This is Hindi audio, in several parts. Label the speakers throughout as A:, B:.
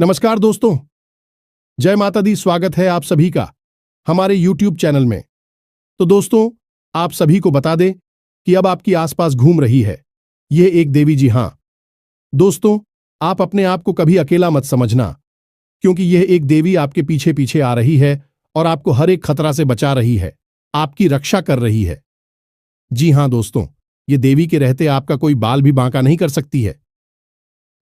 A: नमस्कार दोस्तों, जय माता दी। स्वागत है आप सभी का हमारे YouTube चैनल में। तो दोस्तों, आप सभी को बता दें कि अब आपकी आसपास घूम रही है यह एक देवी। जी हां दोस्तों, आप अपने आप को कभी अकेला मत समझना, क्योंकि यह एक देवी आपके पीछे पीछे आ रही है और आपको हर एक खतरा से बचा रही है, आपकी रक्षा कर रही है। जी हां दोस्तों, ये देवी के रहते आपका कोई बाल भी बांका नहीं कर सकती है।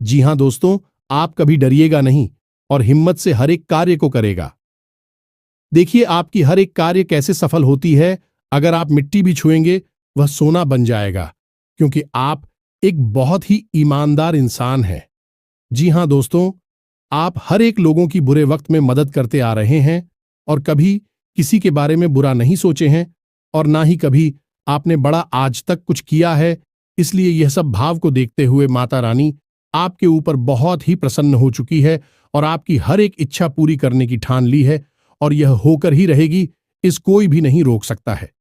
A: जी हां दोस्तों, आप कभी डरिएगा नहीं और हिम्मत से हर एक कार्य को करेगा। देखिए आपकी हर एक कार्य कैसे सफल होती है। अगर आप मिट्टी भी छुएंगे वह सोना बन जाएगा, क्योंकि आप एक बहुत ही ईमानदार इंसान हैं। जी हां दोस्तों, आप हर एक लोगों की बुरे वक्त में मदद करते आ रहे हैं और कभी किसी के बारे में बुरा नहीं सोचे हैं और ना ही कभी आपने बड़ा आज तक कुछ किया है। इसलिए यह सब भाव को देखते हुए माता रानी आपके ऊपर बहुत ही प्रसन्न हो चुकी है और आपकी हर एक इच्छा पूरी करने की ठान ली है और यह होकर ही रहेगी। इस कोई भी नहीं रोक सकता है।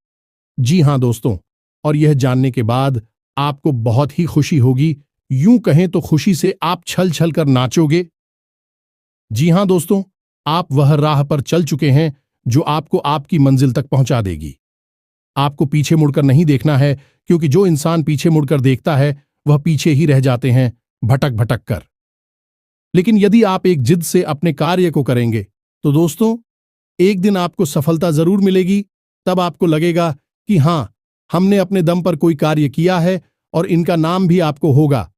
A: जी हां दोस्तों, और यह जानने के बाद आपको बहुत ही खुशी होगी। यूं कहें तो खुशी से आप छल छल कर नाचोगे। जी हां दोस्तों, आप वह राह पर चल चुके हैं जो आपको आपकी मंजिल तक पहुंचा देगी। आपको पीछे मुड़कर नहीं देखना है, क्योंकि जो इंसान पीछे मुड़कर देखता है वह पीछे ही रह जाते हैं, भटक भटक कर। लेकिन यदि आप एक जिद से अपने कार्य को करेंगे तो दोस्तों, एक दिन आपको सफलता जरूर मिलेगी। तब आपको लगेगा कि हां, हमने अपने दम पर कोई कार्य किया है और इनका नाम भी आपको होगा।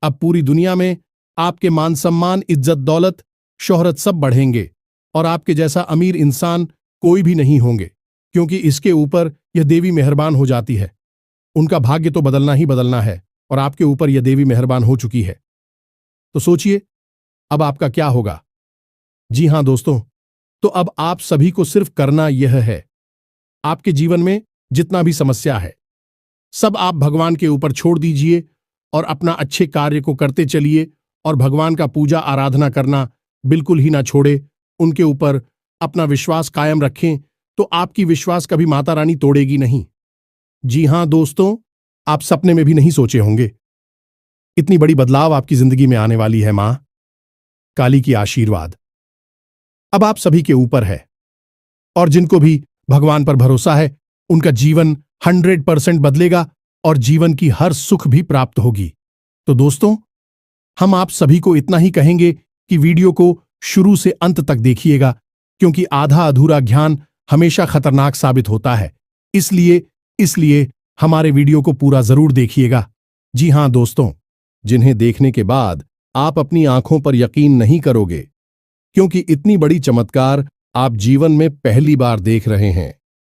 A: अब पूरी दुनिया में आपके मान सम्मान, इज्जत, दौलत, शोहरत सब बढ़ेंगे और आपके जैसा अमीर इंसान कोई भी नहीं होंगे, क्योंकि इसके ऊपर यह देवी मेहरबान हो जाती है। उनका भाग्य तो बदलना ही बदलना है और आपके ऊपर यह देवी मेहरबान हो चुकी है। तो सोचिए अब आपका क्या होगा। जी हां दोस्तों, तो अब आप सभी को सिर्फ करना यह है, आपके जीवन में जितना भी समस्या है सब आप भगवान के ऊपर छोड़ दीजिए और अपना अच्छे कार्य को करते चलिए और भगवान का पूजा आराधना करना बिल्कुल ही ना छोड़े। उनके ऊपर अपना विश्वास कायम रखें तो आपकी विश्वास कभी माता रानी तोड़ेगी नहीं। जी हां दोस्तों, आप सपने में भी नहीं सोचे होंगे इतनी बड़ी बदलाव आपकी जिंदगी में आने वाली है। मां काली की आशीर्वाद अब आप सभी के ऊपर है और जिनको भी भगवान पर भरोसा है उनका जीवन 100% बदलेगा और जीवन की हर सुख भी प्राप्त होगी। तो दोस्तों, हम आप सभी को इतना ही कहेंगे कि वीडियो को शुरू से अंत तक देखिएगा, क्योंकि आधा अधूरा ज्ञान हमेशा खतरनाक साबित होता है। इसलिए हमारे वीडियो को पूरा जरूर देखिएगा। जी हां दोस्तों, जिन्हें देखने के बाद आप अपनी आंखों पर यकीन नहीं करोगे, क्योंकि इतनी बड़ी चमत्कार आप जीवन में पहली बार देख रहे हैं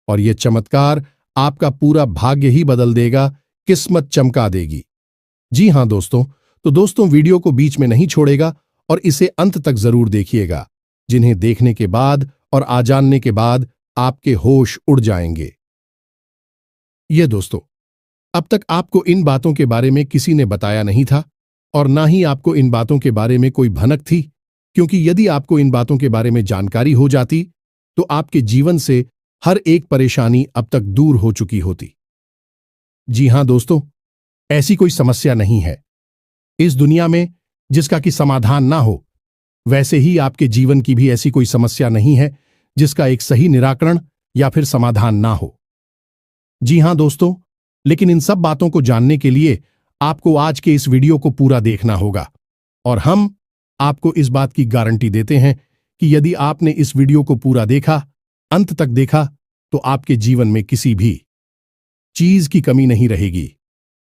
A: और यह चमत्कार आपका पूरा भाग्य ही बदल देगा, किस्मत चमका देगी। जी हां दोस्तों, तो दोस्तों वीडियो को बीच में नहीं छोड़ेगा और इसे अंत तक जरूर देखिएगा, जिन्हें देखने के बाद और आ जानने के बाद आपके होश उड़ जाएंगे। ये दोस्तों, अब तक आपको इन बातों के बारे में किसी ने बताया नहीं था और ना ही आपको इन बातों के बारे में कोई भनक थी, क्योंकि यदि आपको इन बातों के बारे में जानकारी हो जाती तो आपके जीवन से हर एक परेशानी अब तक दूर हो चुकी होती। जी हां दोस्तों, ऐसी कोई समस्या नहीं है इस दुनिया में जिसका कि समाधान ना हो। वैसे ही आपके जीवन की भी ऐसी कोई समस्या नहीं है जिसका एक सही निराकरण या फिर समाधान ना हो। जी हां दोस्तों, लेकिन इन सब बातों को जानने के लिए आपको आज के इस वीडियो को पूरा देखना होगा और हम आपको इस बात की गारंटी देते हैं कि यदि आपने इस वीडियो को पूरा देखा, अंत तक देखा, तो आपके जीवन में किसी भी चीज की कमी नहीं रहेगी।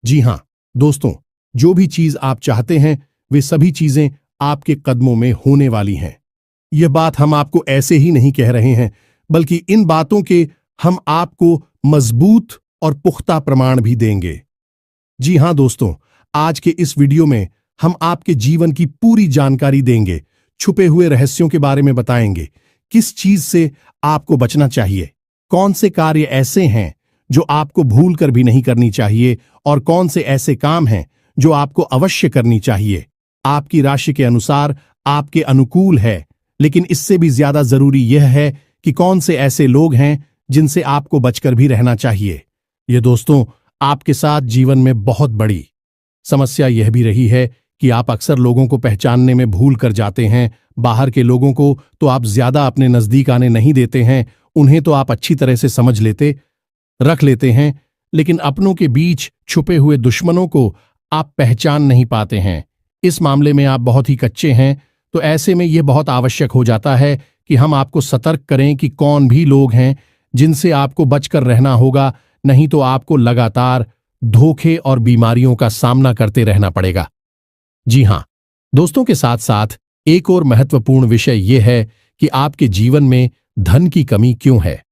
A: जी हां दोस्तों, जो भी चीज आप चाहते हैं वे सभी चीजें आपके कदमों में होने वाली हैं। यह बात हम आपको ऐसे ही नहीं कह रहे हैं, बल्कि इन बातों के हम आपको मजबूत और पुख्ता प्रमाण भी देंगे। जी हां दोस्तों, आज के इस वीडियो में हम आपके जीवन की पूरी जानकारी देंगे, छुपे हुए रहस्यों के बारे में बताएंगे, किस चीज से आपको बचना चाहिए, कौन से कार्य ऐसे हैं जो आपको भूल कर भी नहीं करनी चाहिए और कौन से ऐसे काम हैं जो आपको अवश्य करनी चाहिए। आपकी राशि के अनुसार आपके अनुकूल है, लेकिन इससे भी ज्यादा जरूरी यह है कि कौन से ऐसे लोग हैं जिनसे आपको बचकर भी रहना चाहिए। ये दोस्तों, आपके साथ जीवन में बहुत बड़ी समस्या यह भी रही है कि आप अक्सर लोगों को पहचानने में भूल कर जाते हैं। बाहर के लोगों को तो आप ज्यादा अपने नजदीक आने नहीं देते हैं, उन्हें तो आप अच्छी तरह से समझ रख लेते हैं, लेकिन अपनों के बीच छुपे हुए दुश्मनों को आप पहचान नहीं पाते हैं। इस मामले में आप बहुत ही कच्चे हैं, तो ऐसे में यह बहुत आवश्यक हो जाता है कि हम आपको सतर्क करें कि कौन भी लोग हैं जिनसे आपको बचकर रहना होगा, नहीं तो आपको लगातार धोखे और बीमारियों का सामना करते रहना पड़ेगा। जी हां दोस्तों, के साथ साथ एक और महत्वपूर्ण विषय यह है कि आपके जीवन में धन की कमी क्यों है।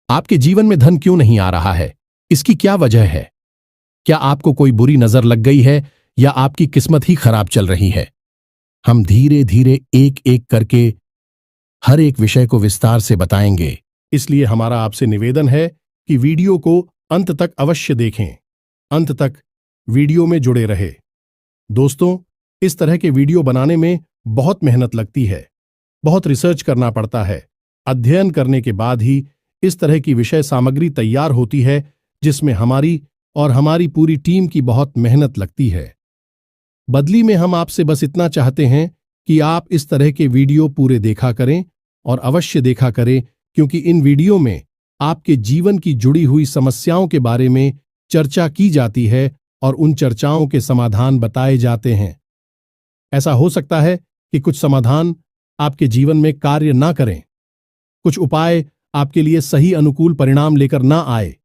A: आपके जीवन में धन क्यों नहीं आ रहा है, इसकी क्या वजह है? क्या आपको कोई बुरी नजर लग गई है या आपकी किस्मत ही खराब चल रही है? हम धीरे धीरे एक एक करके हर एक विषय को विस्तार से बताएंगे, इसलिए हमारा आपसे निवेदन है कि वीडियो को अंत तक अवश्य देखें, अंत तक वीडियो में जुड़े रहे। दोस्तों, इस तरह के वीडियो बनाने में बहुत मेहनत लगती है, बहुत रिसर्च करना पड़ता है। अध्ययन करने के बाद ही इस तरह की विषय सामग्री तैयार होती है, जिसमें हमारी पूरी टीम की बहुत मेहनत लगती है। बदली में हम आपसे बस इतना चाहते हैं कि आप इस तरह के वीडियो पूरे देखा करें, और अवश्य देखा करें, क्योंकि इन वीडियो में आपके जीवन की जुड़ी हुई समस्याओं के बारे में चर्चा की जाती है और उन चर्चाओं के समाधान बताए जाते हैं। ऐसा हो सकता है कि कुछ समाधान आपके जीवन में कार्य ना करें, कुछ उपाय आपके लिए सही अनुकूल परिणाम लेकर ना आए,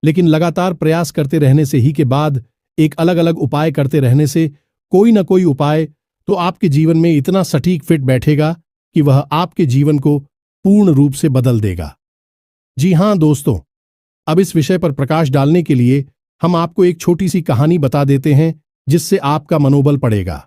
A: लेकिन लगातार प्रयास करते रहने से ही के बाद एक अलग अलग उपाय करते रहने से कोई ना कोई उपाय तो आपके जीवन में इतना सटीक फिट बैठेगा कि वह आपके जीवन को पूर्ण रूप से बदल देगा। जी हां दोस्तों, अब इस विषय पर प्रकाश डालने के लिए हम आपको एक छोटी सी कहानी बता देते हैं, जिससे आपका मनोबल बढ़ेगा।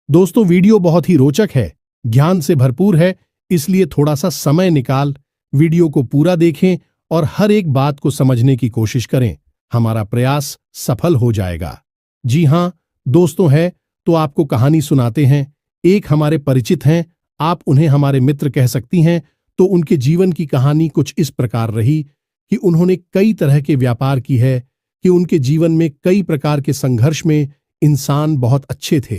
A: दोस्तों, वीडियो बहुत ही रोचक है, ज्ञान से भरपूर है, इसलिए थोड़ा सा समय निकाल वीडियो को पूरा देखें और हर एक बात को समझने की कोशिश करें। हमारा प्रयास सफल हो जाएगा। जी हां दोस्तों, है तो आपको कहानी सुनाते हैं। एक हमारे परिचित हैं, आप उन्हें हमारे मित्र कह सकती हैं। तो उनके जीवन की कहानी कुछ इस प्रकार रही कि उन्होंने कई तरह के व्यापार की है, कि उनके जीवन में कई प्रकार के संघर्ष में इंसान बहुत अच्छे थे,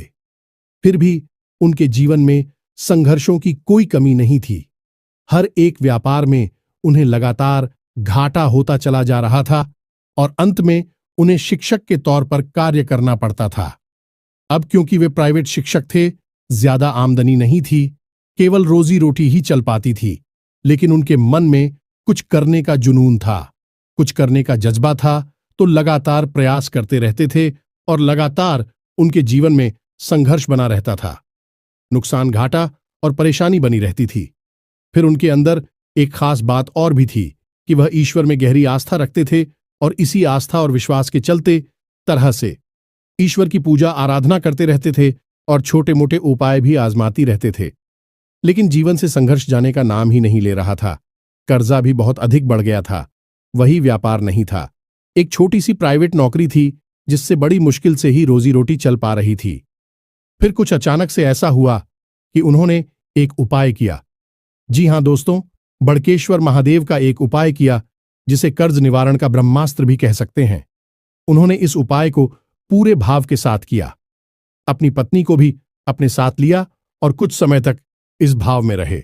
A: फिर भी उनके जीवन में संघर्षों की कोई कमी नहीं थी। हर एक व्यापार में उन्हें लगातार घाटा होता चला जा रहा था और अंत में उन्हें शिक्षक के तौर पर कार्य करना पड़ता था। अब क्योंकि वे प्राइवेट शिक्षक थे, ज्यादा आमदनी नहीं थी, केवल रोजी रोटी ही चल पाती थी, लेकिन उनके मन में कुछ करने का जुनून था, कुछ करने का जज्बा था, तो लगातार प्रयास करते रहते थे और लगातार उनके जीवन में संघर्ष बना रहता था। नुकसान, घाटा और परेशानी बनी रहती थी। फिर उनके अंदर एक खास बात और भी थी कि वह ईश्वर में गहरी आस्था रखते थे और इसी आस्था और विश्वास के चलते तरह से ईश्वर की पूजा आराधना करते रहते थे और छोटे मोटे उपाय भी आजमाती रहते थे। लेकिन जीवन से संघर्ष जाने का नाम ही नहीं ले रहा था। कर्जा भी बहुत अधिक बढ़ गया था। वही व्यापार नहीं था, एक छोटी सी प्राइवेट नौकरी थी, जिससे बड़ी मुश्किल से ही रोजी रोटी चल पा रही थी। फिर कुछ अचानक से ऐसा हुआ कि उन्होंने एक उपाय किया। जी हां दोस्तों, बड़केश्वर महादेव का एक उपाय किया, जिसे कर्ज निवारण का ब्रह्मास्त्र भी कह सकते हैं। उन्होंने इस उपाय को पूरे भाव के साथ किया, अपनी पत्नी को भी अपने साथ लिया और कुछ समय तक इस भाव में रहे।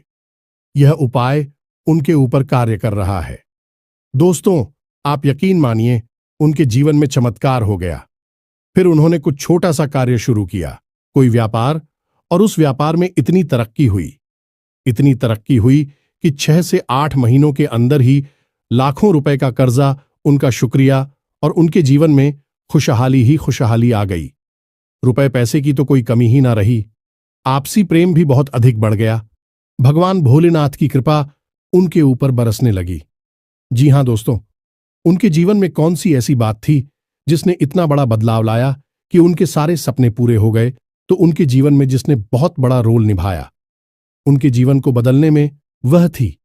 A: यह उपाय उनके ऊपर कार्य कर रहा है। दोस्तों, आप यकीन मानिए, उनके जीवन में चमत्कार हो गया। फिर उन्होंने कुछ छोटा सा कार्य शुरू किया, कोई व्यापार, और उस व्यापार में इतनी तरक्की हुई कि 6 से 8 महीनों के अंदर ही लाखों रुपए का कर्जा, उनका शुक्रिया और उनके जीवन में खुशहाली ही खुशहाली आ गई। रुपए पैसे की तो कोई कमी ही ना रही। आपसी प्रेम भी बहुत अधिक बढ़ गया। भगवान भोलेनाथ की कृपा उनके ऊपर बरसने लगी। जी हां दोस्तों, उनके जीवन में कौन सी ऐसी बात थी जिसने इतना बड़ा बदलाव लाया कि उनके सारे सपने पूरे हो गए? तो उनके जीवन में जिसने बहुत बड़ा रोल निभाया उनके जीवन को बदलने में, वह थी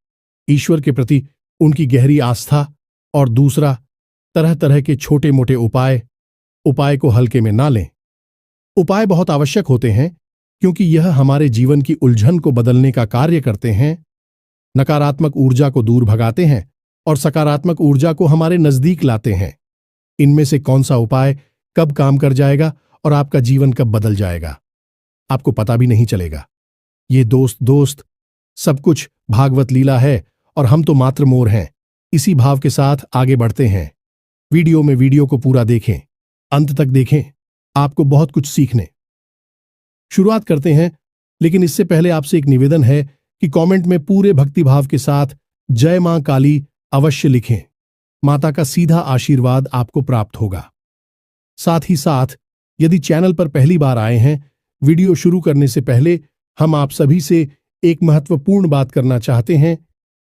A: ईश्वर के प्रति उनकी गहरी आस्था, और दूसरा तरह तरह के छोटे मोटे उपाय को हल्के में ना लें। उपाय बहुत आवश्यक होते हैं, क्योंकि यह हमारे जीवन की उलझन को बदलने का कार्य करते हैं, नकारात्मक ऊर्जा को दूर भगाते हैं और सकारात्मक ऊर्जा को हमारे नजदीक लाते हैं। इनमें से कौन सा उपाय कब काम कर जाएगा और आपका जीवन कब बदल जाएगा आपको पता भी नहीं चलेगा। ये दोस्त सब कुछ भागवत लीला है और हम तो मात्र मोर हैं। इसी भाव के साथ आगे बढ़ते हैं। वीडियो को पूरा देखें, अंत तक देखें, आपको बहुत कुछ सीखने शुरुआत करते हैं। लेकिन इससे पहले आपसे एक निवेदन है कि कमेंट में पूरे भक्तिभाव के साथ जय मां काली अवश्य लिखें। माता का सीधा आशीर्वाद आपको प्राप्त होगा। साथ ही साथ यदि चैनल पर पहली बार आए हैं, वीडियो शुरू करने से पहले हम आप सभी से एक महत्वपूर्ण बात करना चाहते हैं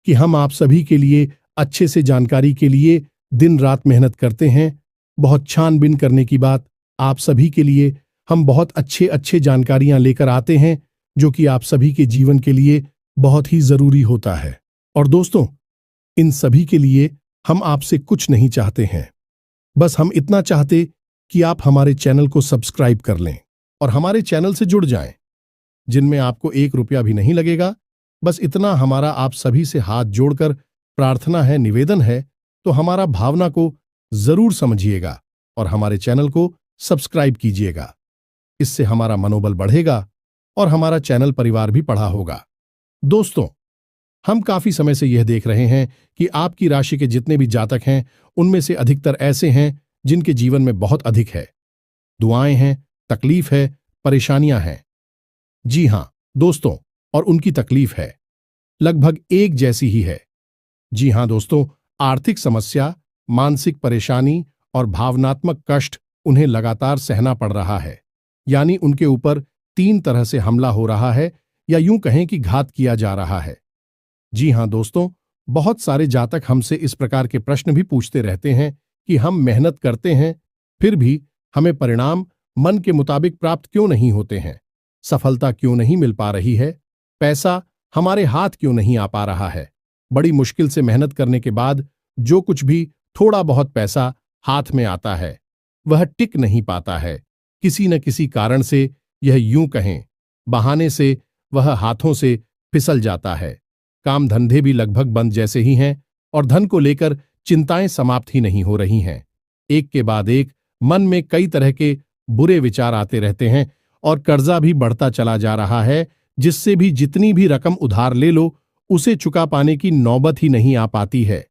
A: कि हम आप सभी के लिए अच्छे से जानकारी के लिए दिन रात मेहनत करते हैं। बहुत छानबीन करने की बात आप सभी के लिए हम बहुत अच्छे जानकारियां लेकर आते हैं जो कि आप सभी के जीवन के लिए बहुत ही जरूरी होता है। और दोस्तों, इन सभी के लिए हम आपसे कुछ नहीं चाहते हैं, बस हम इतना चाहते कि आप हमारे चैनल को सब्सक्राइब कर लें और हमारे चैनल से जुड़ जाएं, जिनमें आपको 1 रुपया भी नहीं लगेगा। बस इतना हमारा आप सभी से हाथ जोड़कर प्रार्थना है, निवेदन है, तो हमारा भावना को जरूर समझिएगा और हमारे चैनल को सब्सक्राइब कीजिएगा। इससे हमारा मनोबल बढ़ेगा और हमारा चैनल परिवार भी बढ़ा होगा। दोस्तों, हम काफी समय से यह देख रहे हैं कि आपकी राशि के जितने भी जातक हैं, उनमें से अधिकतर ऐसे हैं जिनके जीवन में बहुत अधिक है, दुआएं हैं, तकलीफ है, परेशानियां हैं। जी हां दोस्तों, और उनकी तकलीफ है लगभग एक जैसी ही है। जी हां दोस्तों, आर्थिक समस्या, मानसिक परेशानी और भावनात्मक कष्ट उन्हें लगातार सहना पड़ रहा है। यानी उनके ऊपर 3 तरह से हमला हो रहा है, या यूं कहें कि घात किया जा रहा है। जी हां दोस्तों, बहुत सारे जातक हमसे इस प्रकार के प्रश्न भी पूछते रहते हैं कि हम मेहनत करते हैं, फिर भी हमें परिणाम मन के मुताबिक प्राप्त क्यों नहीं होते हैं, सफलता क्यों नहीं मिल पा रही है, पैसा हमारे हाथ क्यों नहीं आ पा रहा है। बड़ी मुश्किल से मेहनत करने के बाद जो कुछ भी थोड़ा बहुत पैसा हाथ में आता है, वह टिक नहीं पाता है। किसी न किसी कारण से, यह यूं कहें बहाने से, वह हाथों से फिसल जाता है। काम धंधे भी लगभग बंद जैसे ही हैं और धन को लेकर चिंताएं समाप्त ही नहीं हो रही हैं। एक के बाद एक मन में कई तरह के बुरे विचार आते रहते हैं और कर्जा भी बढ़ता चला जा रहा है, जिससे भी जितनी भी रकम उधार ले लो, उसे चुका पाने की नौबत ही नहीं आ पाती है।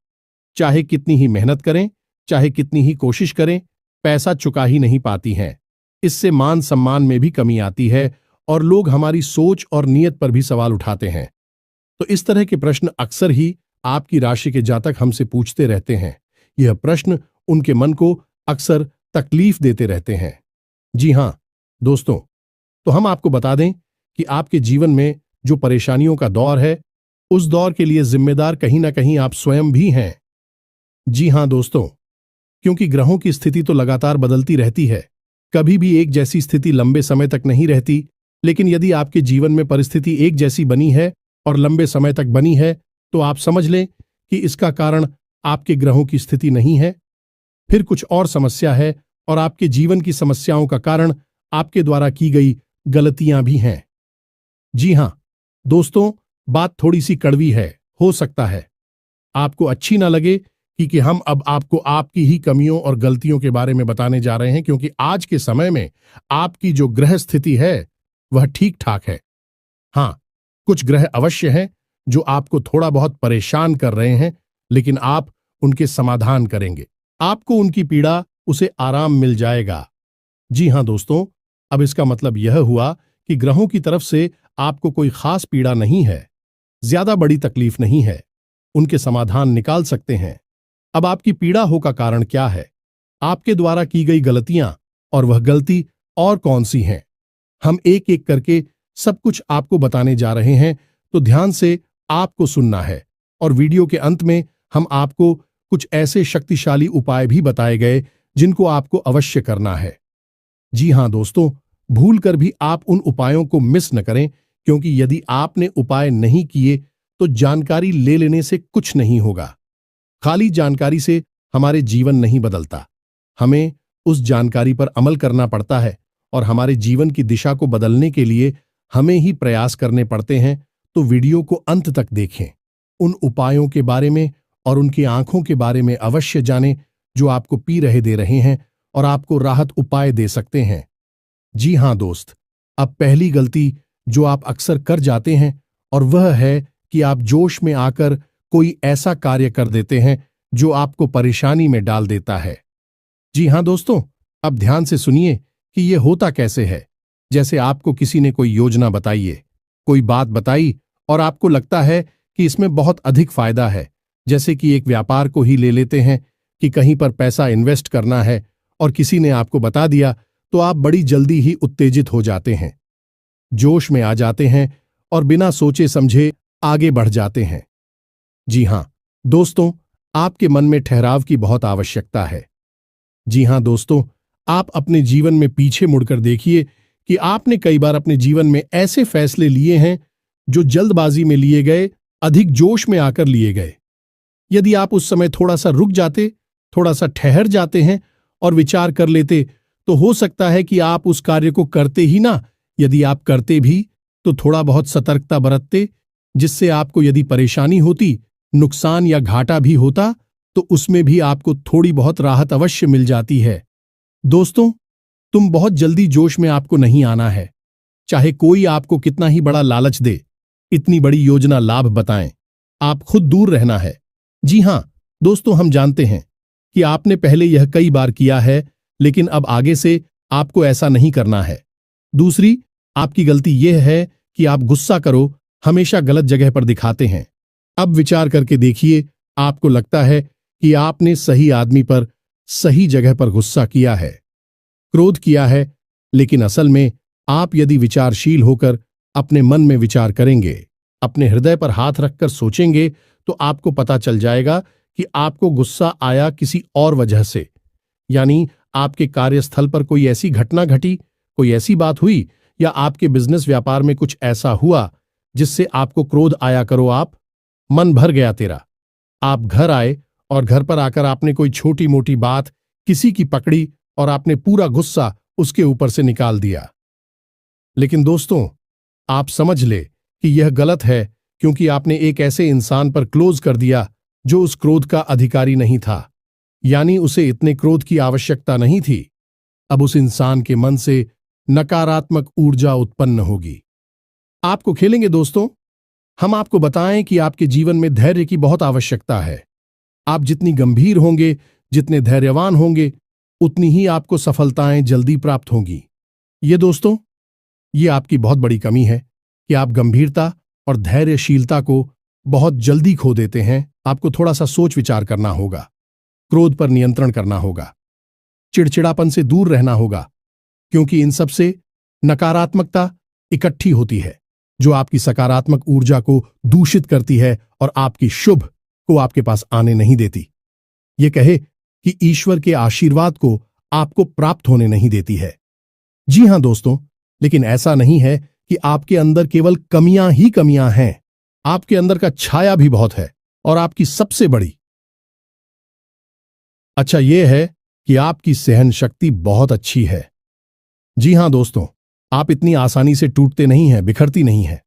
A: चाहे कितनी ही मेहनत करें, चाहे कितनी ही कोशिश करें, पैसा चुका ही नहीं पाती हैं। इससे मान सम्मान में भी कमी आती है और लोग हमारी सोच और नीयत पर भी सवाल उठाते हैं। तो इस तरह के प्रश्न अक्सर ही आपकी राशि के जातक हमसे पूछते रहते हैं। यह प्रश्न उनके मन को अक्सर तकलीफ देते रहते हैं। जी हां दोस्तों, तो हम आपको बता दें कि आपके जीवन में जो परेशानियों का दौर है, उस दौर के लिए जिम्मेदार कहीं ना कहीं आप स्वयं भी हैं। जी हां दोस्तों, क्योंकि ग्रहों की स्थिति तो लगातार बदलती रहती है, कभी भी एक जैसी स्थिति लंबे समय तक नहीं रहती। लेकिन यदि आपके जीवन में परिस्थिति एक जैसी बनी है और लंबे समय तक बनी है, तो आप समझ लें कि इसका कारण आपके ग्रहों की स्थिति नहीं है, फिर कुछ और समस्या है, और आपके जीवन की समस्याओं का कारण आपके द्वारा की गई गलतियां भी हैं। जी हां दोस्तों, बात थोड़ी सी कड़वी है, हो सकता है आपको अच्छी ना लगे कि हम अब आपको आपकी ही कमियों और गलतियों के बारे में बताने जा रहे हैं, क्योंकि आज के समय में आपकी जो ग्रह स्थिति है वह ठीक ठाक है। हां, कुछ ग्रह अवश्य हैं जो आपको थोड़ा बहुत परेशान कर रहे हैं, लेकिन आप उनके समाधान करेंगे, आपको उनकी पीड़ा, उसे आराम मिल जाएगा। जी हां दोस्तों, अब इसका मतलब यह हुआ कि ग्रहों की तरफ से आपको कोई खास पीड़ा नहीं है, ज्यादा बड़ी तकलीफ नहीं है, उनके समाधान निकाल सकते हैं। अब आपकी पीड़ा हो का कारण क्या है, आपके द्वारा की गई गलतियां, और वह गलती और कौन सी हैं, हम एक एक करके सब कुछ आपको बताने जा रहे हैं। तो ध्यान से आपको सुनना है, और वीडियो के अंत में हम आपको कुछ ऐसे शक्तिशाली उपाय भी बताए गए जिनको आपको अवश्य करना है। जी हां दोस्तों, भूल कर भी आप उन उपायों को मिस न करें, क्योंकि यदि आपने उपाय नहीं किए तो जानकारी ले लेने से कुछ नहीं होगा। खाली जानकारी से हमारे जीवन नहीं बदलता, हमें उस जानकारी पर अमल करना पड़ता है, और हमारे जीवन की दिशा को बदलने के लिए हमें ही प्रयास करने पड़ते हैं। तो वीडियो को अंत तक देखें, उन उपायों के बारे में और उनकी आंखों के बारे में अवश्य जानें जो आपको पी रहे दे रहे हैं और आपको राहत उपाय दे सकते हैं। जी हाँ दोस्त, अब पहली गलती जो आप अक्सर कर जाते हैं और वह है कि आप जोश में आकर कोई ऐसा कार्य कर देते हैं जो आपको परेशानी में डाल देता है। जी हाँ दोस्तों, अब ध्यान से सुनिए कि यह होता कैसे है। जैसे आपको किसी ने कोई योजना बताई है, कोई बात बताई और आपको लगता है कि इसमें बहुत अधिक फायदा है। जैसे कि एक व्यापार को ही ले लेते हैं कि कहीं पर पैसा इन्वेस्ट करना है और किसी ने आपको बता दिया तो आप बड़ी जल्दी ही उत्तेजित हो जाते हैं, जोश में आ जाते हैं और बिना सोचे समझे आगे बढ़ जाते हैं। जी हाँ दोस्तों, आपके मन में ठहराव की बहुत आवश्यकता है। जी हाँ दोस्तों, आप अपने जीवन में पीछे मुड़कर देखिए कि आपने कई बार अपने जीवन में ऐसे फैसले लिए हैं जो जल्दबाजी में लिए गए, अधिक जोश में आकर लिए गए। यदि आप उस समय थोड़ा सा रुक जाते, थोड़ा सा ठहर जाते हैं और विचार कर लेते, तो हो सकता है कि आप उस कार्य को करते ही ना, यदि आप करते भी तो थोड़ा बहुत सतर्कता बरतते, जिससे आपको यदि परेशानी होती, नुकसान या घाटा भी होता, तो उसमें भी आपको थोड़ी बहुत राहत अवश्य मिल जाती है। दोस्तों, तुम बहुत जल्दी जोश में आपको नहीं आना है। चाहे कोई आपको कितना ही बड़ा लालच दे, इतनी बड़ी योजना लाभ बताएं, आप खुद दूर रहना है। जी हां दोस्तों, हम जानते हैं कि आपने पहले यह कई बार किया है, लेकिन अब आगे से आपको ऐसा नहीं करना है। दूसरी, आपकी गलती यह है कि आप गुस्सा करो हमेशा गलत जगह पर दिखाते हैं। अब विचार करके देखिए, आपको लगता है कि आपने सही आदमी पर सही जगह पर गुस्सा किया है, क्रोध किया है, लेकिन असल में आप यदि विचारशील होकर अपने मन में विचार करेंगे, अपने हृदय पर हाथ रखकर सोचेंगे, तो आपको पता चल जाएगा कि आपको गुस्सा आया किसी और वजह से। यानी आपके कार्यस्थल पर कोई ऐसी घटना घटी, कोई ऐसी बात हुई, या आपके बिजनेस व्यापार में कुछ ऐसा हुआ जिससे आपको क्रोध आया। करो आप मन भर गया तेरा, आप घर आए और घर पर आकर आपने कोई छोटी मोटी बात किसी की पकड़ी और आपने पूरा गुस्सा उसके ऊपर से निकाल दिया। लेकिन दोस्तों, आप समझ ले कि यह गलत है, क्योंकि आपने एक ऐसे इंसान पर क्लोज कर दिया जो उस क्रोध का अधिकारी नहीं था। यानी उसे इतने क्रोध की आवश्यकता नहीं थी। अब उस इंसान के मन से नकारात्मक ऊर्जा उत्पन्न होगी। आपको खेलेंगे दोस्तों, हम आपको बताएं कि आपके जीवन में धैर्य की बहुत आवश्यकता है। आप जितनी गंभीर होंगे, जितने धैर्यवान होंगे, उतनी ही आपको सफलताएं जल्दी प्राप्त होंगी। ये दोस्तों, ये आपकी बहुत बड़ी कमी है कि आप गंभीरता और धैर्यशीलता को बहुत जल्दी खो देते हैं। आपको थोड़ा सा सोच विचार करना होगा, क्रोध पर नियंत्रण करना होगा, चिड़चिड़ापन से दूर रहना होगा, क्योंकि इन सब से नकारात्मकता इकट्ठी होती है जो आपकी सकारात्मक ऊर्जा को दूषित करती है और आपकी शुभ को आपके पास आने नहीं देती। ये कहे कि ईश्वर के आशीर्वाद को आपको प्राप्त होने नहीं देती है। जी हां दोस्तों, लेकिन ऐसा नहीं है कि आपके अंदर केवल कमियां ही कमियां हैं। आपके अंदर का छाया भी बहुत है, और आपकी सबसे बड़ी अच्छा यह है कि आपकी सहन शक्ति बहुत अच्छी है। जी हां दोस्तों, आप इतनी आसानी से टूटते नहीं हैं, बिखरती नहीं हैं।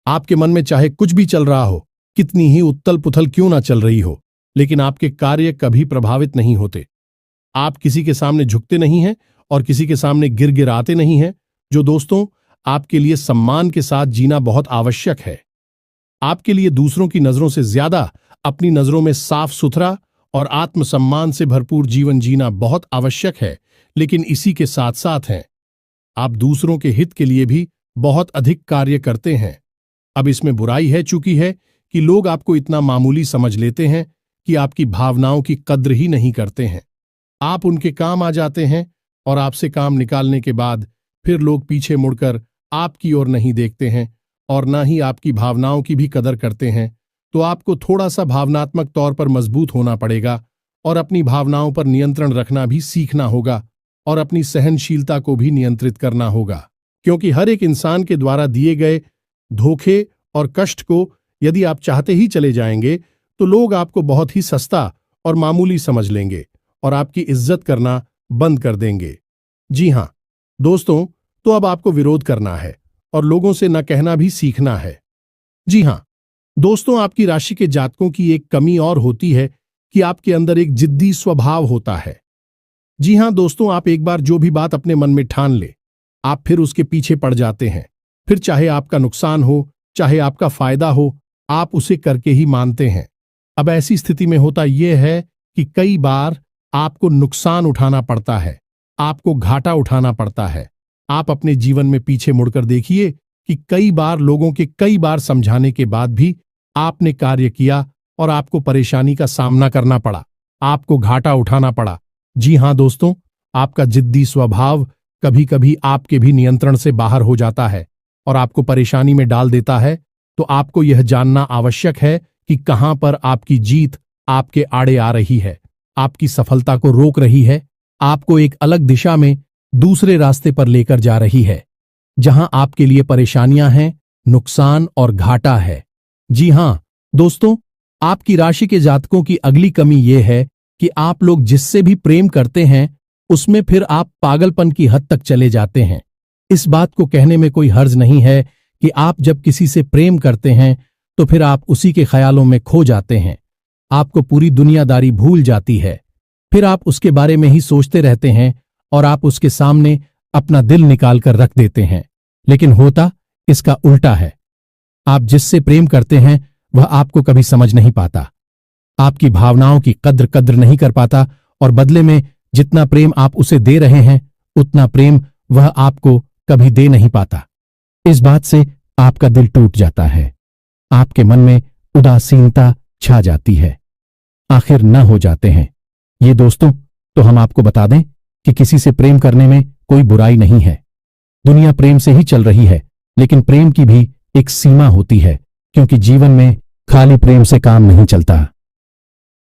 A: आपके मन में चाहे कुछ भी चल रहा हो, कितनी ही उत्तल पुथल क्यों ना चल रही हो, लेकिन आपके कार्य कभी प्रभावित नहीं होते। आप किसी के सामने झुकते नहीं हैं और किसी के सामने गिड़गिड़ाते नहीं हैं, जो दोस्तों आपके लिए सम्मान के साथ जीना बहुत आवश्यक है। आपके लिए दूसरों की नजरों से ज्यादा अपनी नजरों में साफ सुथरा और आत्मसम्मान से भरपूर जीवन जीना बहुत आवश्यक है। लेकिन इसी के साथ साथ हैं, आप दूसरों के हित के लिए भी बहुत अधिक कार्य करते हैं। अब इसमें बुराई है चूंकि है कि लोग आपको इतना मामूली समझ लेते हैं कि आपकी भावनाओं की कद्र ही नहीं करते हैं। आप उनके काम आ जाते हैं और आपसे काम निकालने के बाद फिर लोग पीछे मुड़कर आपकी ओर नहीं देखते हैं और ना ही आपकी भावनाओं की भी कदर करते हैं। तो आपको थोड़ा सा भावनात्मक तौर पर मजबूत होना पड़ेगा और अपनी भावनाओं पर नियंत्रण रखना भी सीखना होगा और अपनी सहनशीलता को भी नियंत्रित करना होगा, क्योंकि हर एक इंसान के द्वारा दिए गए धोखे और कष्ट को यदि आप चाहते ही चले जाएंगे तो लोग आपको बहुत ही सस्ता और मामूली समझ लेंगे और आपकी इज्जत करना बंद कर देंगे। जी हां दोस्तों, तो अब आपको विरोध करना है और लोगों से न कहना भी सीखना है। जी हां दोस्तों, आपकी राशि के जातकों की एक कमी और होती है कि आपके अंदर एक जिद्दी स्वभाव होता है। जी हां दोस्तों, आप एक बार जो भी बात अपने मन में ठान ले, आप फिर उसके पीछे पड़ जाते हैं। फिर चाहे आपका नुकसान हो, चाहे आपका फायदा हो, आप उसे करके ही मानते हैं। अब ऐसी स्थिति में होता यह है कि कई बार आपको नुकसान उठाना पड़ता है, आपको घाटा उठाना पड़ता है। आप अपने जीवन में पीछे मुड़कर देखिए कि कई बार लोगों के कई बार समझाने के बाद भी आपने कार्य किया और आपको परेशानी का सामना करना पड़ा, आपको घाटा उठाना पड़ा। जी हां दोस्तों, आपका जिद्दी स्वभाव कभी कभी आपके भी नियंत्रण से बाहर हो जाता है और आपको परेशानी में डाल देता है। तो आपको यह जानना आवश्यक है कि कहां पर आपकी जीत आपके आड़े आ रही है, आपकी सफलता को रोक रही है, आपको एक अलग दिशा में दूसरे रास्ते पर लेकर जा रही है, जहां आपके लिए परेशानियां हैं, नुकसान और घाटा है। जी हां दोस्तों, आपकी राशि के जातकों की अगली कमी यह है कि आप लोग जिससे भी प्रेम करते हैं उसमें फिर आप पागलपन की हद तक चले जाते हैं। इस बात को कहने में कोई हर्ज नहीं है कि आप जब किसी से प्रेम करते हैं तो फिर आप उसी के ख्यालों में खो जाते हैं, आपको पूरी दुनियादारी भूल जाती है, फिर आप उसके बारे में ही सोचते रहते हैं और आप उसके सामने अपना दिल निकाल कर रख देते हैं। लेकिन होता इसका उल्टा है। आप जिससे प्रेम करते हैं वह आपको कभी समझ नहीं पाता, आपकी भावनाओं की कद्र नहीं कर पाता और बदले में जितना प्रेम आप उसे दे रहे हैं उतना प्रेम वह आपको कभी दे नहीं पाता। इस बात से आपका दिल टूट जाता है, आपके मन में उदासीनता छा जाती है, आखिर न हो जाते हैं। ये दोस्तों, तो हम आपको बता दें कि किसी से प्रेम करने में कोई बुराई नहीं है। दुनिया प्रेम से ही चल रही है, लेकिन प्रेम की भी एक सीमा होती है, क्योंकि जीवन में खाली प्रेम से काम नहीं चलता,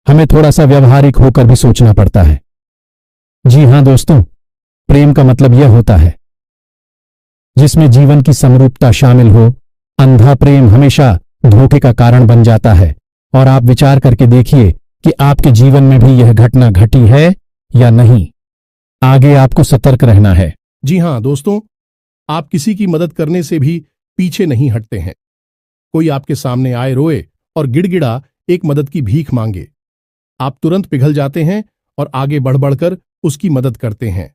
A: हमें थोड़ा सा व्यवहारिक होकर भी सोचना पड़ता है। जी हां दोस्तों, प्रेम का मतलब यह होता है जिसमें जीवन की समरूपता शामिल हो। अंधा प्रेम हमेशा धोखे का कारण बन जाता है और आप विचार करके देखिए कि आपके जीवन में भी यह घटना घटी है या नहीं। आगे आपको सतर्क रहना है। जी हां दोस्तों, आप किसी की मदद करने से भी पीछे नहीं हटते हैं। कोई आपके सामने आए, रोए और गिड़गिड़ा एक मदद की भीख मांगे, आप तुरंत पिघल जाते हैं और आगे बढ़ बढ़कर उसकी मदद करते हैं।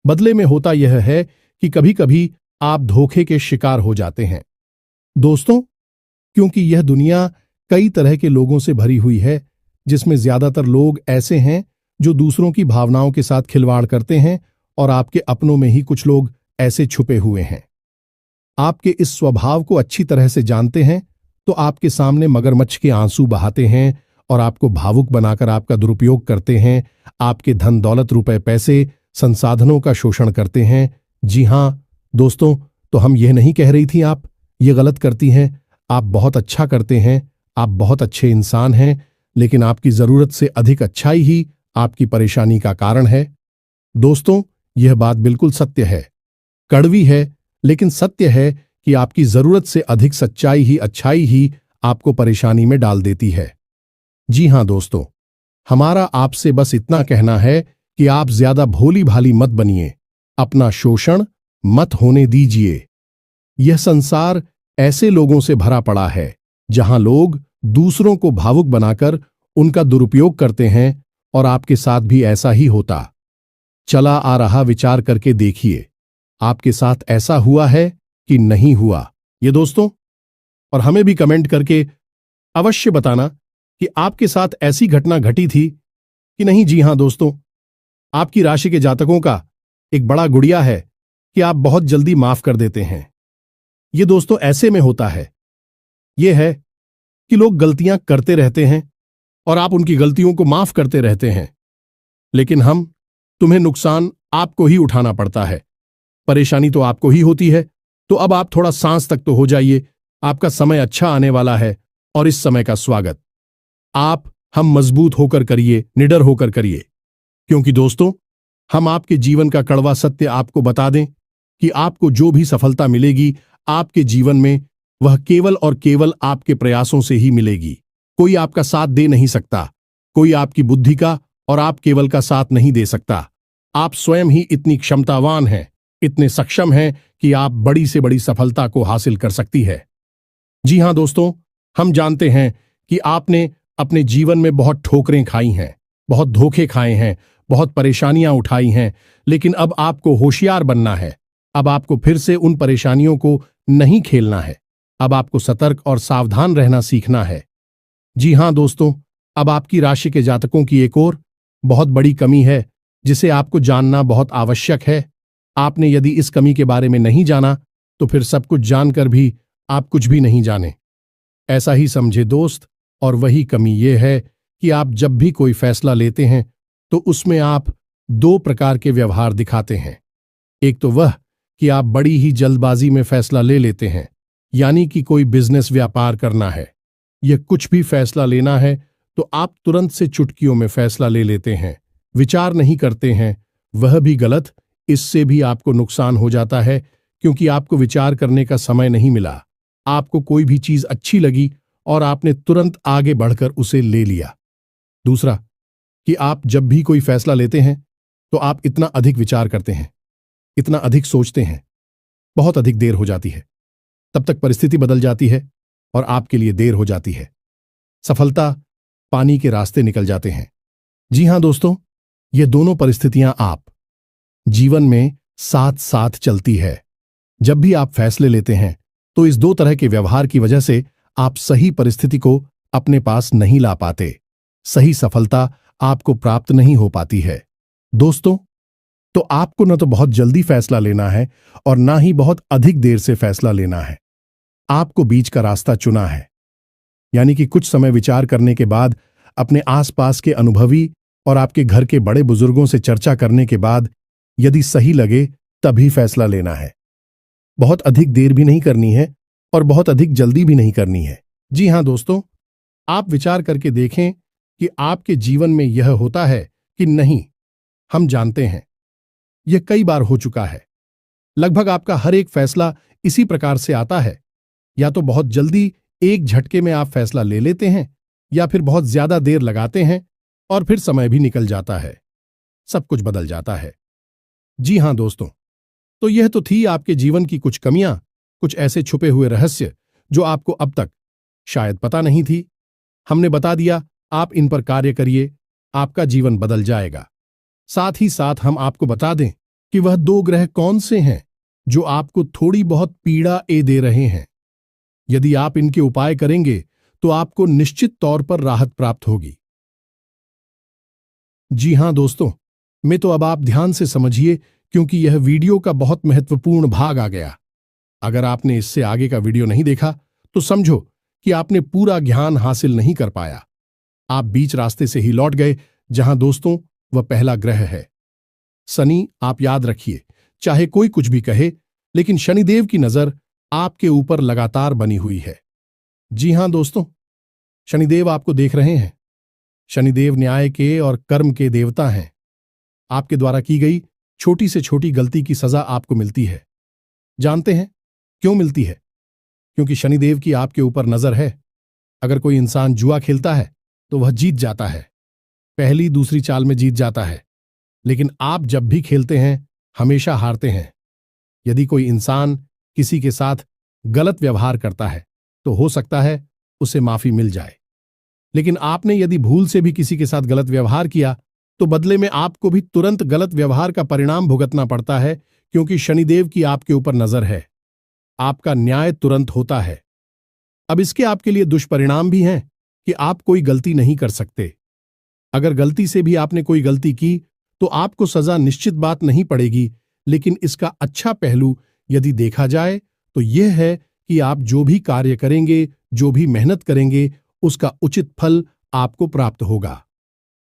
A: बदले में होता यह है कि कभी कभी आप धोखे के शिकार हो जाते हैं। दोस्तों, क्योंकि यह दुनिया कई तरह के लोगों से भरी हुई है, जिसमें ज्यादातर लोग ऐसे हैं जो दूसरों की भावनाओं के साथ खिलवाड़ करते हैं और आपके अपनों में ही कुछ लोग ऐसे छुपे हुए हैं। आपके इस स्वभाव को अच्छी तरह से जानते हैं तो आपके सामने मगरमच्छ के आंसू बहाते हैं और आपको भावुक बनाकर आपका दुरुपयोग करते हैं, आपके धन दौलत, रुपए पैसे, संसाधनों का शोषण करते हैं। जी हां दोस्तों, तो हम यह नहीं कह रही थी आप ये गलत करती हैं, आप बहुत अच्छा करते हैं, आप बहुत अच्छे इंसान हैं, लेकिन आपकी जरूरत से अधिक अच्छाई ही आपकी परेशानी का कारण है। दोस्तों, यह बात बिल्कुल सत्य है, कड़वी है, लेकिन सत्य है कि आपकी जरूरत से अधिक सच्चाई ही, अच्छाई ही आपको परेशानी में डाल देती है। जी हां दोस्तों, हमारा आपसे बस इतना कहना है कि आप ज्यादा भोली भाली मत बनिए, अपना शोषण मत होने दीजिए। यह संसार ऐसे लोगों से भरा पड़ा है जहां लोग दूसरों को भावुक बनाकर उनका दुरुपयोग करते हैं और आपके साथ भी ऐसा ही होता चला आ रहा। विचार करके देखिए, आपके साथ ऐसा हुआ है कि नहीं हुआ ये दोस्तों, और हमें भी कमेंट करके अवश्य बताना कि आपके साथ ऐसी घटना घटी थी कि नहीं। जी हां दोस्तों, आपकी राशि के जातकों का एक बड़ा गुड़िया है कि आप बहुत जल्दी माफ कर देते हैं। ये दोस्तों ऐसे में होता है, यह है कि लोग गलतियां करते रहते हैं और आप उनकी गलतियों को माफ करते रहते हैं, लेकिन तुम्हें नुकसान आपको ही उठाना पड़ता है, परेशानी तो आपको ही होती है। तो अब आप थोड़ा सांस तक तो हो जाइए, आपका समय अच्छा आने वाला है और इस समय का स्वागत हम मजबूत होकर करिए, निडर होकर करिए, क्योंकि दोस्तों हम आपके जीवन का कड़वा सत्य आपको बता दें कि आपको जो भी सफलता मिलेगी आपके जीवन में वह केवल और केवल आपके प्रयासों से ही मिलेगी। कोई आपका साथ दे नहीं सकता, कोई आपकी बुद्धि का और आप केवल का साथ नहीं दे सकता। आप स्वयं ही इतनी क्षमतावान हैं, इतने सक्षम हैं कि आप बड़ी से बड़ी सफलता को हासिल कर सकती है। जी हां दोस्तों, हम जानते हैं कि आपने अपने जीवन में बहुत ठोकरें खाई हैं, बहुत धोखे खाए हैं, बहुत परेशानियां उठाई हैं, लेकिन अब आपको होशियार बनना है। अब आपको फिर से उन परेशानियों को नहीं खेलना है। अब आपको सतर्क और सावधान रहना सीखना है। जी हां दोस्तों, अब आपकी राशि के जातकों की एक और बहुत बड़ी कमी है जिसे आपको जानना बहुत आवश्यक है। आपने यदि इस कमी के बारे में नहीं जाना तो फिर सब कुछ जानकर भी आप कुछ भी नहीं जाने, ऐसा ही समझे दोस्त। और वही कमी ये है कि आप जब भी कोई फैसला लेते हैं तो उसमें आप दो प्रकार के व्यवहार दिखाते हैं। एक तो वह कि आप बड़ी ही जल्दबाजी में फैसला ले लेते हैं, यानी कि कोई बिजनेस व्यापार करना है या कुछ भी फैसला लेना है तो आप तुरंत से चुटकियों में फैसला ले लेते हैं, विचार नहीं करते हैं। वह भी गलत, इससे भी आपको नुकसान हो जाता है क्योंकि आपको विचार करने का समय नहीं मिला। आपको कोई भी चीज अच्छी लगी और आपने तुरंत आगे बढ़कर उसे ले लिया। दूसरा कि आप जब भी कोई फैसला लेते हैं तो आप इतना अधिक विचार करते हैं, इतना अधिक सोचते हैं, बहुत अधिक देर हो जाती है। तब तक परिस्थिति बदल जाती है और आपके लिए देर हो जाती है। सफलता पानी के रास्ते निकल जाते हैं। जी हां दोस्तों, ये दोनों परिस्थितियां आप जीवन में साथ साथ चलती है। जब भी आप फैसले लेते हैं तो इस दो तरह के व्यवहार की वजह से आप सही परिस्थिति को अपने पास नहीं ला पाते, सही सफलता आपको प्राप्त नहीं हो पाती है। दोस्तों, तो आपको न तो बहुत जल्दी फैसला लेना है और ना ही बहुत अधिक देर से फैसला लेना है। आपको बीच का रास्ता चुना है, यानी कि कुछ समय विचार करने के बाद अपने आसपास के अनुभवी और आपके घर के बड़े बुजुर्गों से चर्चा करने के बाद यदि सही लगे तभी फैसला लेना है। बहुत अधिक देर भी नहीं करनी है और बहुत अधिक जल्दी भी नहीं करनी है। जी हां दोस्तों, आप विचार करके देखें कि आपके जीवन में यह होता है कि नहीं। हम जानते हैं यह कई बार हो चुका है। लगभग आपका हर एक फैसला इसी प्रकार से आता है, या तो बहुत जल्दी एक झटके में आप फैसला ले लेते हैं या फिर बहुत ज्यादा देर लगाते हैं और फिर समय भी निकल जाता है, सब कुछ बदल जाता है। जी हां दोस्तों, तो यह तो थी आपके जीवन की कुछ कमियां, कुछ ऐसे छुपे हुए रहस्य जो आपको अब तक शायद पता नहीं थी। हमने बता दिया, आप इन पर कार्य करिए, आपका जीवन बदल जाएगा। साथ ही साथ हम आपको बता दें कि वह दो ग्रह कौन से हैं जो आपको थोड़ी बहुत पीड़ा दे रहे हैं। यदि आप इनके उपाय करेंगे तो आपको निश्चित तौर पर राहत प्राप्त होगी। जी हां दोस्तों, मैं तो अब आप ध्यान से समझिए क्योंकि यह वीडियो का बहुत महत्वपूर्ण भाग आ गया। अगर आपने इससे आगे का वीडियो नहीं देखा तो समझो कि आपने पूरा ज्ञान हासिल नहीं कर पाया। आप बीच रास्ते से ही लौट गए। जहां दोस्तों वह पहला ग्रह है शनि। आप याद रखिए, चाहे कोई कुछ भी कहे, लेकिन शनिदेव की नजर आपके ऊपर लगातार बनी हुई है। जी हां दोस्तों, शनिदेव आपको देख रहे हैं। शनिदेव न्याय के और कर्म के देवता हैं। आपके द्वारा की गई छोटी से छोटी गलती की सजा आपको मिलती है। जानते हैं क्यों मिलती है? क्योंकि शनिदेव की आपके ऊपर नजर है। अगर कोई इंसान जुआ खेलता है तो वह जीत जाता है, पहली दूसरी चाल में जीत जाता है, लेकिन आप जब भी खेलते हैं हमेशा हारते हैं। यदि कोई इंसान किसी के साथ गलत व्यवहार करता है तो हो सकता है उसे माफी मिल जाए, लेकिन आपने यदि भूल से भी किसी के साथ गलत व्यवहार किया तो बदले में आपको भी तुरंत गलत व्यवहार का परिणाम भुगतना पड़ता है, क्योंकि शनिदेव की आपके ऊपर नजर है। आपका न्याय तुरंत होता है। अब इसके आपके लिए दुष्परिणाम भी हैं कि आप कोई गलती नहीं कर सकते। अगर गलती से भी आपने कोई गलती की तो आपको सजा निश्चित बात नहीं पड़ेगी, लेकिन इसका अच्छा पहलू यदि देखा जाए तो यह है कि आप जो भी कार्य करेंगे, जो भी मेहनत करेंगे, उसका उचित फल आपको प्राप्त होगा।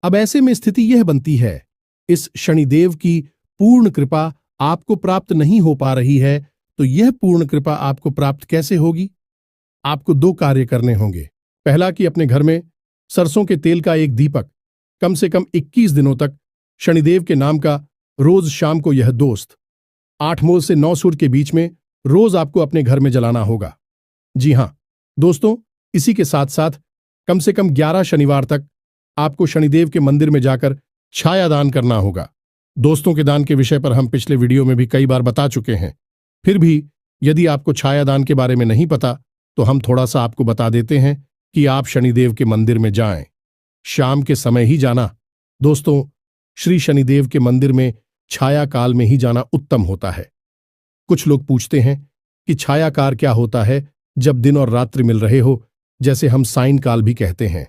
A: अब ऐसे में स्थिति यह बनती है, इस शनिदेव की पूर्ण कृपा आपको प्राप्त नहीं हो पा रही है, तो यह पूर्ण कृपा आपको प्राप्त कैसे होगी? आपको दो कार्य करने होंगे। पहला कि अपने घर में सरसों के तेल का एक दीपक कम से कम 21 दिनों तक शनिदेव के नाम का रोज शाम को यह दोस्त 8 मोल से 9 सूर्य के बीच में रोज आपको अपने घर में जलाना होगा। जी हां दोस्तों, इसी के साथ साथ कम से कम 11 शनिवार तक आपको शनिदेव के मंदिर में जाकर छाया दान करना होगा। दोस्तों के दान के विषय पर हम पिछले वीडियो में भी कई बार बता चुके हैं। फिर भी यदि आपको छाया दान के बारे में नहीं पता तो हम थोड़ा सा आपको बता देते हैं कि आप शनिदेव के मंदिर में जाएं। शाम के समय ही जाना। दोस्तों, श्री शनिदेव के मंदिर में छाया काल में ही जाना उत्तम होता है। कुछ लोग पूछते हैं कि छायाकार क्या होता है जब दिन और रात्रि मिल रहे हो, जैसे हम साइन काल भी कहते हैं,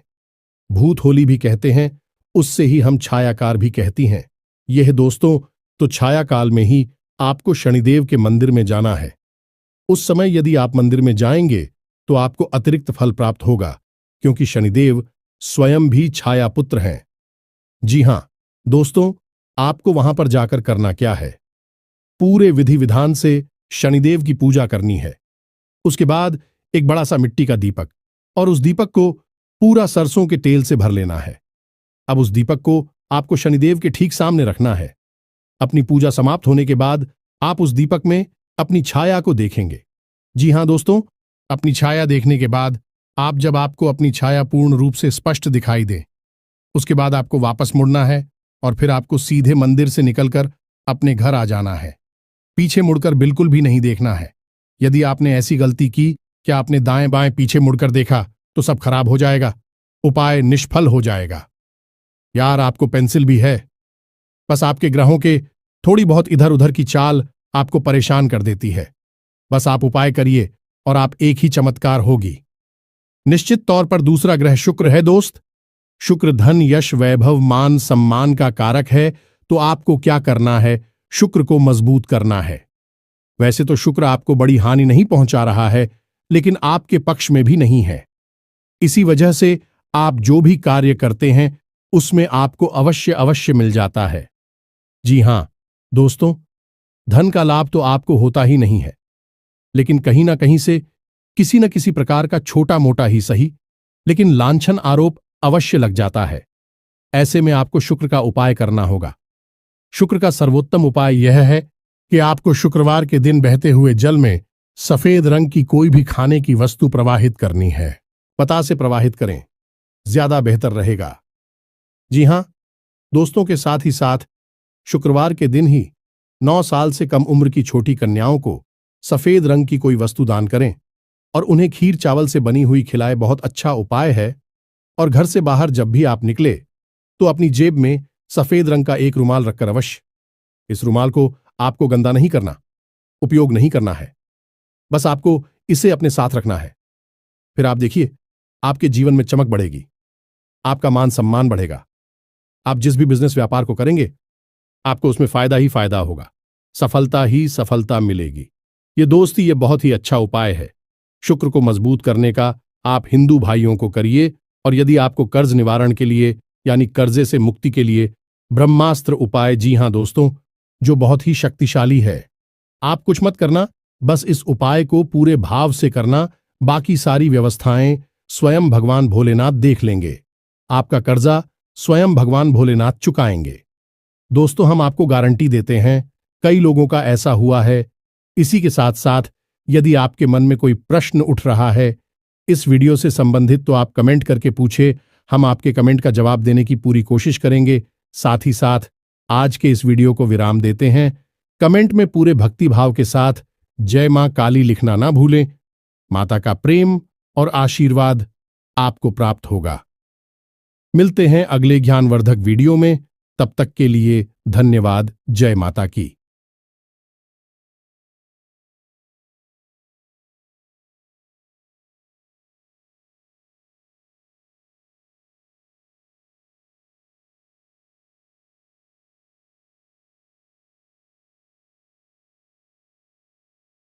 A: भूत होली भी कहते हैं, उससे ही हम छायाकार भी कहती हैं। यह दोस्तों, तो छाया काल में ही आपको शनिदेव के मंदिर में जाना है। उस समय यदि आप मंदिर में जाएंगे तो आपको अतिरिक्त फल प्राप्त होगा, क्योंकि शनिदेव स्वयं भी छाया पुत्र हैं। जी हां दोस्तों, आपको वहां पर जाकर करना क्या है, पूरे विधि विधान से शनिदेव की पूजा करनी है। उसके बाद एक बड़ा सा मिट्टी का दीपक, और उस दीपक को पूरा सरसों के तेल से भर लेना है। अब उस दीपक को आपको शनिदेव के ठीक सामने रखना है। अपनी पूजा समाप्त होने के बाद आप उस दीपक में अपनी छाया को देखेंगे। जी हां दोस्तों, अपनी छाया देखने के बाद जब आपको अपनी छाया पूर्ण रूप से स्पष्ट दिखाई दे, उसके बाद आपको वापस मुड़ना है और फिर आपको सीधे मंदिर से निकलकर अपने घर आ जाना है। पीछे मुड़कर बिल्कुल भी नहीं देखना है। यदि आपने ऐसी गलती की कि आपने दाएं बाएं पीछे मुड़कर देखा तो सब खराब हो जाएगा, उपाय निष्फल हो जाएगा। यार, आपको पेंसिल भी है, बस आपके ग्रहों के थोड़ी बहुत इधर उधर की चाल आपको परेशान कर देती है। बस आप उपाय करिए और आप एक ही चमत्कार होगी। निश्चित तौर पर दूसरा ग्रह शुक्र है दोस्त। शुक्र धन, यश, वैभव, मान सम्मान का कारक है। तो आपको क्या करना है, शुक्र को मजबूत करना है। वैसे तो शुक्र आपको बड़ी हानि नहीं पहुंचा रहा है, लेकिन आपके पक्ष में भी नहीं है। इसी वजह से आप जो भी कार्य करते हैं उसमें आपको अवश्य अवश्य मिल जाता है। जी हां दोस्तों, धन का लाभ तो आपको होता ही नहीं है, लेकिन कहीं ना कहीं से किसी न किसी प्रकार का छोटा मोटा ही सही, लेकिन लांछन आरोप अवश्य लग जाता है। ऐसे में आपको शुक्र का उपाय करना होगा। शुक्र का सर्वोत्तम उपाय यह है कि आपको शुक्रवार के दिन बहते हुए जल में सफेद रंग की कोई भी खाने की वस्तु प्रवाहित करनी है। पता से प्रवाहित करें, ज्यादा बेहतर रहेगा। जी हां दोस्तों, के साथ ही साथ शुक्रवार के दिन ही 9 साल से कम उम्र की छोटी कन्याओं को सफेद रंग की कोई वस्तु दान करें और उन्हें खीर चावल से बनी हुई खिलाए। बहुत अच्छा उपाय है। और घर से बाहर जब भी आप निकले तो अपनी जेब में सफेद रंग का एक रुमाल रखकर अवश्य, इस रुमाल को आपको गंदा नहीं करना, उपयोग नहीं करना है, बस आपको इसे अपने साथ रखना है। फिर आप देखिए, आपके जीवन में चमक बढ़ेगी, आपका मान सम्मान बढ़ेगा। आप जिस भी बिजनेस व्यापार को करेंगे आपको उसमें फायदा ही फायदा होगा, सफलता ही सफलता मिलेगी। ये दोस्ती, ये बहुत ही अच्छा उपाय है शुक्र को मजबूत करने का। आप हिंदू भाइयों को करिए। और यदि आपको कर्ज निवारण के लिए, यानी कर्जे से मुक्ति के लिए, ब्रह्मास्त्र उपाय, जी हां दोस्तों, जो बहुत ही शक्तिशाली है। आप कुछ मत करना, बस इस उपाय को पूरे भाव से करना। बाकी सारी व्यवस्थाएं स्वयं भगवान भोलेनाथ देख लेंगे। आपका कर्जा स्वयं भगवान भोलेनाथ चुकाएंगे। दोस्तों, हम आपको गारंटी देते हैं, कई लोगों का ऐसा हुआ है। इसी के साथ साथ यदि आपके मन में कोई प्रश्न उठ रहा है इस वीडियो से संबंधित, तो आप कमेंट करके पूछे। हम आपके कमेंट का जवाब देने की पूरी कोशिश करेंगे। साथ ही साथ आज के इस वीडियो को विराम देते हैं। कमेंट में पूरे भक्ति भाव के साथ जय मां काली लिखना ना भूलें। माता का प्रेम और आशीर्वाद आपको प्राप्त होगा। मिलते हैं अगले ज्ञानवर्धक वीडियो में। तब तक के लिए धन्यवाद। जय माता की।